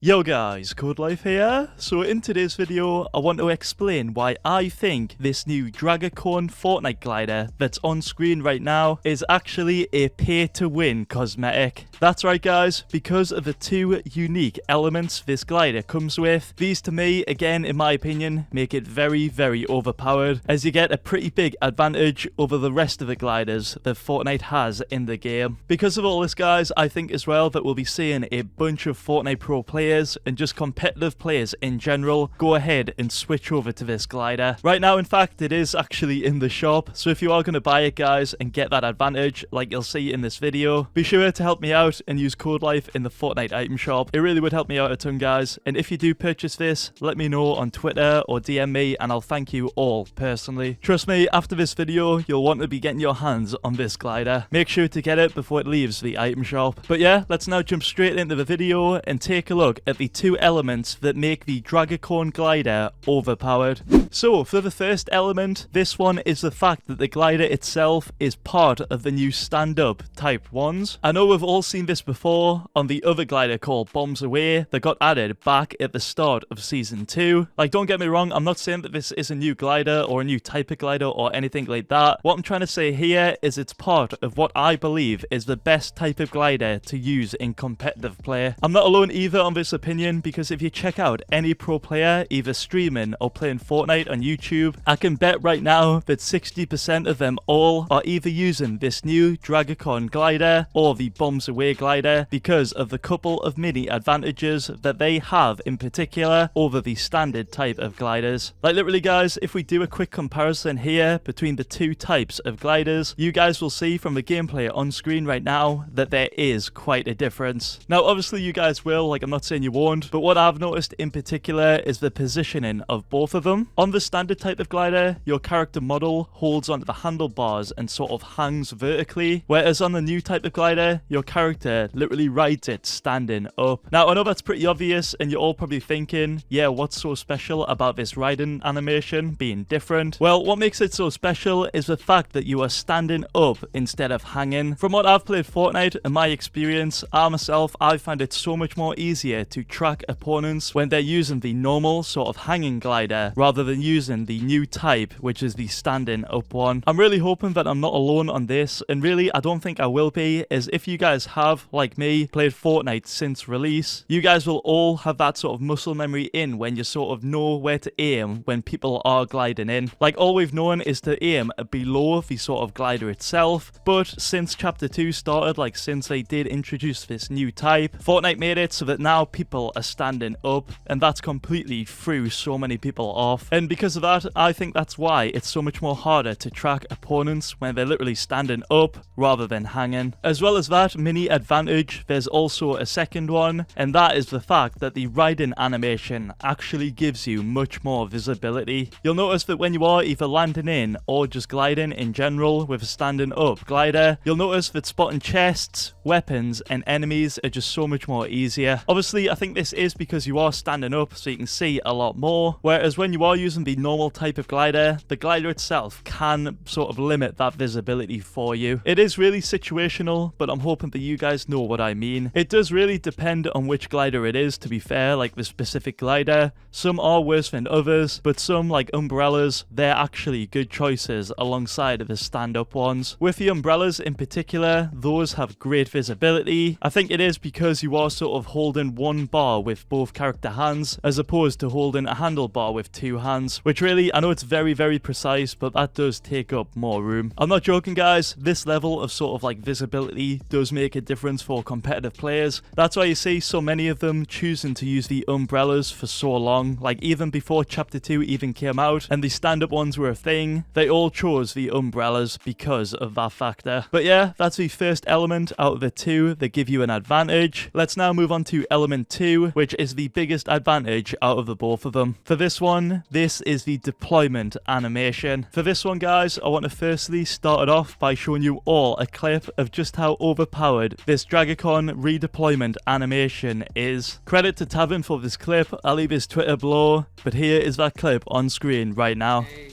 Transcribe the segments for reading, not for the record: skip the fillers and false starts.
Yo guys, Codelife here. So in today's video, I want to explain why I think this new Dragacorn Fortnite glider that's on screen right now is actually a pay-to-win cosmetic. That's right guys, because of the two unique elements this glider comes with. These to me, again in my opinion, make it very, very overpowered, as you get a pretty big advantage over the rest of the gliders that Fortnite has in the game. Because of all this guys, I think as well that we'll be seeing a bunch of Fortnite Pro players and just competitive players in general go ahead and switch over to this glider. Right now, in fact, it is actually in the shop, so if you are going to buy it guys and get that advantage like you'll see in this video, be sure to help me out and use Codelife in the Fortnite item shop. It really would help me out a ton guys, and if you do purchase this, let me know on Twitter or DM me and I'll thank you all personally. Trust me, after this video you'll want to be getting your hands on this glider. Make sure to get it before it leaves the item shop. But yeah, let's now jump straight into the video and take a look at the two elements that make the Dragacorn glider overpowered. So for the first element, this one is the fact that the glider itself is part of the new stand-up type ones. I know we've all seen this before on the other glider called Bombs Away that got added back at the start of season 2. Like, don't get me wrong, I'm not saying that this is a new glider or a new type of glider or anything like that. What I'm trying to say here is it's part of what I believe is the best type of glider to use in competitive play. I'm not alone either on this opinion, because if you check out any pro player either streaming or playing Fortnite on YouTube, I can bet right now that 60% of them all are either using this new Dragacorn glider or the Bombs Away glider because of the couple of mini advantages that they have in particular over the standard type of gliders. Like literally guys, if we do a quick comparison here between the two types of gliders, you guys will see from the gameplay on screen right now that there is quite a difference. Now obviously you guys will, like I'm not saying you won't, but what I've noticed in particular is the positioning of both of them. On the standard type of glider, your character model holds onto the handlebars and sort of hangs vertically, whereas on the new type of glider, your character literally rides it standing up. Now I know that's pretty obvious and you're all probably thinking, yeah, what's so special about this riding animation being different? Well, what makes it so special is the fact that you are standing up instead of hanging. From what I've played Fortnite and my experience, I find it so much more easier to track opponents when they're using the normal sort of hanging glider rather than using the new type, which is the standing up one. I'm really hoping that I'm not alone on this, and really I don't think I will be, as if you guys have, like me, played Fortnite since release, you guys will all have that sort of muscle memory in when you sort of know where to aim when people are gliding in. Like all we've known is to aim below the sort of glider itself, but since chapter 2 started, like since they did introduce this new type, Fortnite made it so that now people are standing up, and that's completely threw so many people off. And because of that, I think that's why it's so much more harder to track opponents when they're literally standing up rather than hanging. As well as that mini advantage, there's also a second one, and that is the fact that the riding animation actually gives you much more visibility. You'll notice that when you are either landing in or just gliding in general with a standing up glider, you'll notice that spotting chests, weapons, and enemies are just so much more easier. Obviously, I think this is because you are standing up so you can see a lot more, whereas when you are using the normal type of glider, the glider itself can sort of limit that visibility for you. It is really situational, but I'm hoping that you guys know what I mean. It does really depend on which glider it is, to be fair, like the specific glider. Some are worse than others, but some, like umbrellas, they're actually good choices alongside of the stand-up ones. With the umbrellas in particular, those have great visibility. I think it is because you are sort of holding one bar with both character hands as opposed to holding a handlebar with two hands, which really, I know it's very, very precise, but that does take up more room. I'm not joking guys, this level of sort of like visibility does make a difference for competitive players. That's why you see so many of them choosing to use the umbrellas for so long. Like even before chapter 2 even came out and the stand-up ones were a thing, they all chose the umbrellas because of that factor. But yeah, that's the first element out of the two that give you an advantage. Let's now move on to element 2, which is the biggest advantage out of the both of them. For this one, this is the deployment animation. For this one guys, I want to firstly start it off by showing you all a clip of just how overpowered this Dragacorn redeployment animation is. Credit to Tavern for this clip, I'll leave his Twitter below, but here is that clip on screen right now. Hey.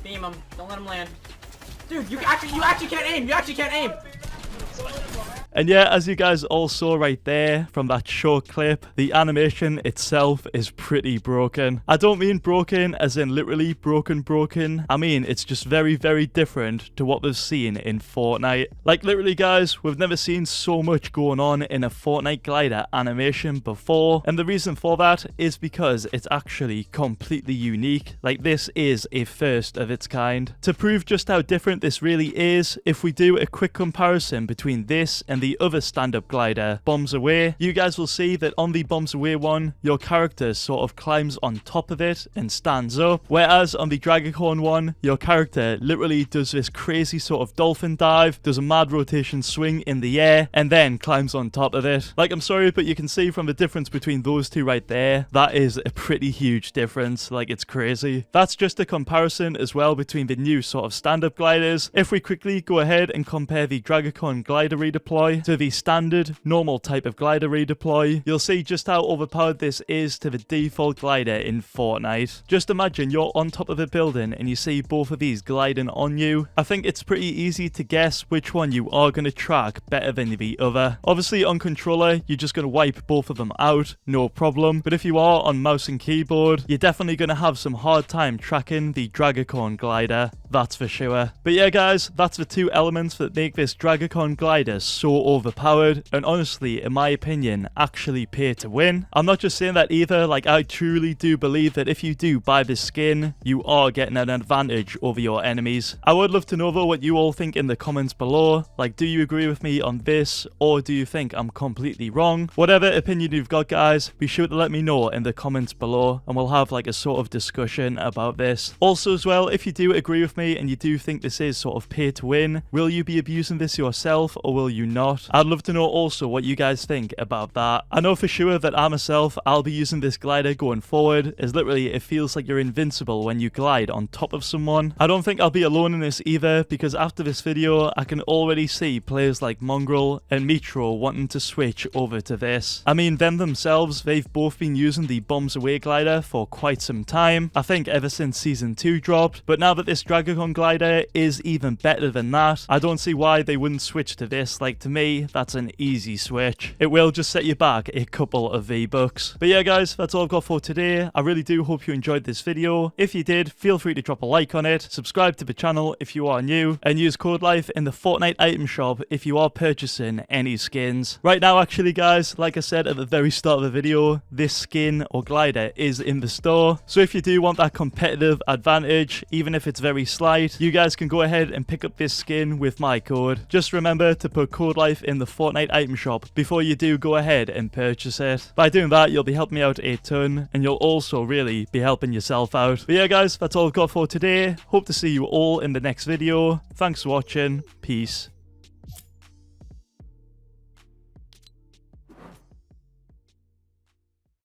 Beam him, don't let him land. Dude, you actually can't aim, you actually can't aim! And yeah, as you guys all saw right there from that short clip, the animation itself is pretty broken. I don't mean broken as in literally broken. I mean, it's just very, very different to what we've seen in Fortnite. Like literally guys, we've never seen so much going on in a Fortnite glider animation before. And the reason for that is because it's actually completely unique. Like this is a first of its kind. To prove just how different this really is, if we do a quick comparison between this and the other stand-up glider, Bombs Away, you guys will see that on the Bombs Away one, your character sort of climbs on top of it and stands up, whereas on the Dragacorn one, your character literally does this crazy sort of dolphin dive, does a mad rotation swing in the air, and then climbs on top of it. Like, I'm sorry, but you can see from the difference between those two right there, that is a pretty huge difference. Like, it's crazy. That's just a comparison as well between the new sort of stand-up gliders. If we quickly go ahead and compare the Dragacorn glider redeploy to the standard normal type of glider redeploy, you'll see just how overpowered this is to the default glider in Fortnite. Just imagine you're on top of a building and you see both of these gliding on you. I think it's pretty easy to guess which one you are going to track better than the other. Obviously on controller, you're just going to wipe both of them out, no problem. But if you are on mouse and keyboard, you're definitely going to have some hard time tracking the Dragacorn glider. That's for sure. But yeah guys, that's the two elements that make this Dragacorn glider so overpowered, and honestly, in my opinion, actually pay to win. I'm not just saying that either, like I truly do believe that if you do buy this skin, you are getting an advantage over your enemies. I would love to know though what you all think in the comments below. Like, do you agree with me on this, or do you think I'm completely wrong? Whatever opinion you've got guys, be sure to let me know in the comments below, and we'll have like a sort of discussion about this. Also as well, if you do agree with me and you do think this is sort of pay to win, will you be abusing this yourself or will you not? I'd love to know also what you guys think about that. I know for sure that I myself, I'll be using this glider going forward, as literally it feels like you're invincible when you glide on top of someone. I don't think I'll be alone in this either, because after this video I can already see players like Mongrel and Metro wanting to switch over to this. I mean, them themselves, they've both been using the Bombs Away glider for quite some time, I think ever since season 2 dropped, but now that this Dragacorn glider is even better than that, I don't see why they wouldn't switch to this. Like, to me, that's an easy switch. It will just set you back a couple of V-Bucks. But yeah guys, that's all I've got for today. I really do hope you enjoyed this video. If you did, feel free to drop a like on it, subscribe to the channel if you are new, and use Codelife in the Fortnite item shop if you are purchasing any skins. Right now actually guys, like I said at the very start of the video, this skin or glider is in the store, so if you do want that competitive advantage, even if it's very slight, you guys can go ahead and pick up this skin with my code. Just remember to put Codelife in the Fortnite item shop before you do go ahead and purchase it. By doing that, you'll be helping me out a ton, and you'll also really be helping yourself out. But yeah guys, that's all I've got for today. Hope to see you all in the next video. Thanks for watching. Peace.